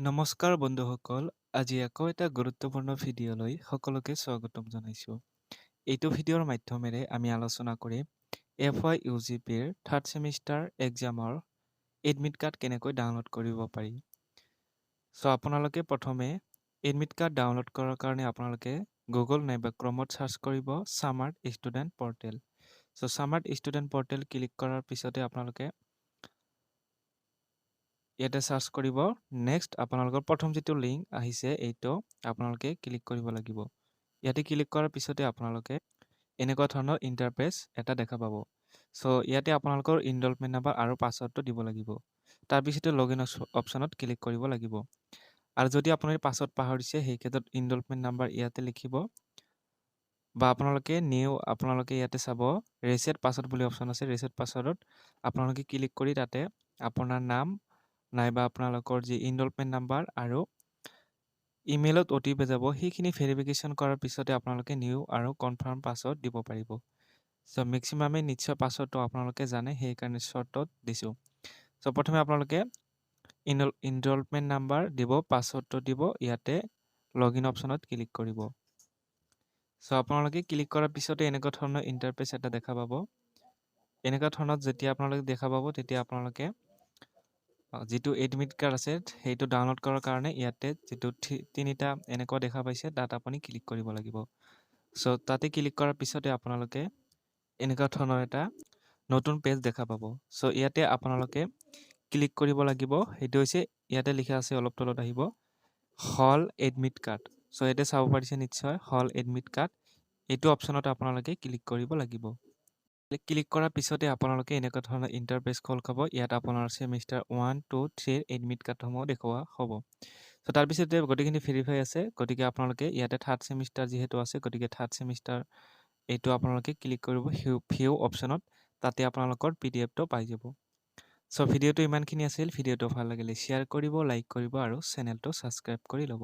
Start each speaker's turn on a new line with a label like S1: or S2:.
S1: নমস্কাৰ বন্ধুসকল, আজি আকৌ এটা গুৰুত্বপূৰ্ণ ভিডিঅ'লৈ সকলোকে স্বাগতম জনাইছোঁ। এইটো ভিডিঅ'ৰ মাধ্যমেৰে আমি আলোচনা কৰিম FYUGPৰ থাৰ্ড ছেমিষ্টাৰ এক্সামৰ এডমিট কাৰ্ড কেনেকৈ ডাউনলোড কৰিব পাৰি। আপোনালোকে প্ৰথমে এডমিট কাৰ্ড ডাউনলোড কৰাৰ কাৰণে আপোনালোকে গুগল নাইবা ক্ৰমত চাৰ্চ কৰিব smart student portal. Smart student portal click কৰাৰ পিছতে আপোনালোকে ইয়াতে চাৰ্চ কৰিব। নেক্সট আপোনালোকৰ প্ৰথম যিটো লিংক আহিছে এইটো আপোনালোকে ক্লিক কৰিব লাগিব। ইয়াতে ক্লিক কৰাৰ পিছতে আপোনালোকে এনেকুৱা ধৰণৰ ইণ্টাৰফেচ এটা দেখা পাব। ইয়াতে আপোনালোকৰ ইনৰলমেণ্ট নাম্বাৰ আৰু পাছৱৰ্ডটো দিব লাগিব। তাৰপিছতে লগইন অপশ্যনত ক্লিক কৰিব লাগিব। আৰু যদি আপুনি পাছৱৰ্ড পাহৰিছে সেই ক্ষেত্ৰত ইনৰলমেণ্ট নাম্বাৰ ইয়াতে লিখিব বা আপোনালোকে ইয়াতে চাব ৰিছেট পাছৱৰ্ড বুলি অপশ্যন আছে। ৰিছেট পাছৱৰ্ডত আপোনালোকে ক্লিক কৰি তাতে আপোনাৰ নাম নাইবা আপোনালোকৰ যি ইনৰলমেণ্ট নাম্বাৰ আৰু ইমেইলত OTP যাব, সেইখিনি ভেৰিফিকেশ্যন কৰাৰ পিছতে আপোনালোকে নিউ আৰু কনফাৰ্ম পাছৱৰ্ড দিব পাৰিব। মেক্সিমামে নিশ্চয় পাছৱৰ্ডটো আপোনালোকে জানে, সেইকাৰণে শ্বৰ্টত দিছোঁ। প্ৰথমে আপোনালোকে ইনৰলমেণ্ট নাম্বাৰ দিব, পাছৱৰ্ডটো দিব, ইয়াতে লগইন অপশ্যনত ক্লিক কৰিব। আপোনালোকে ক্লিক কৰাৰ পিছতে এনেকুৱা ধৰণৰ ইণ্টাৰফেচ এটা দেখা পাব। এনেকুৱা ধৰণত যেতিয়া আপোনালোকে দেখা পাব তেতিয়া আপোনালোকে যিটো এডমিট কাৰ্ড আছে সেইটো ডাউনলোড কৰাৰ কাৰণে ইয়াতে যিটো তিনিটা এনেকুৱা দেখা পাইছে তাত আপুনি ক্লিক কৰিব লাগিব। তাতে ক্লিক কৰাৰ পিছতে আপোনালোকে এনেকুৱা ধৰণৰ এটা নতুন পেজ দেখা পাব। ইয়াতে আপোনালোকে ক্লিক কৰিব লাগিব। সেইটো হৈছে ইয়াতে লিখা আছে, অলপ তলত আহিব হল এডমিট কাৰ্ড। ইয়াতে চাব পাৰিছে নিশ্চয় হল এডমিট কাৰ্ড, এইটো অপশ্যনত আপোনালোকে ক্লিক কৰিব লাগিব। ক্লিক কৰাৰ পিছতে আপোনালোকে এনেকুৱা ধৰণৰ ইণ্টাৰফেচ খোল খাব। ইয়াত আপোনাৰ ছেমিষ্টাৰ 1, 2, 3 এডমিট কাৰ্ডসমূহ দেখুওৱা হ'ব। তাৰপিছতে গোটেইখিনি ভেৰিফাই আছে, গতিকে আপোনালোকে ইয়াতে থাৰ্ড ছেমিষ্টাৰ যিহেতু আছে, গতিকে থাৰ্ড ছেমিষ্টাৰ এইটো আপোনালোকে ক্লিক কৰিব ভিউ অপশ্যনত, তাতে আপোনালোকৰ PDF-টো পাই যাব। ভিডিঅ'টো ইমানখিনি আছিল। ভিডিঅ'টো ভাল লাগিলে শ্বেয়াৰ কৰিব, লাইক কৰিব আৰু চেনেলটো ছাবস্ক্ৰাইব কৰি ল'ব।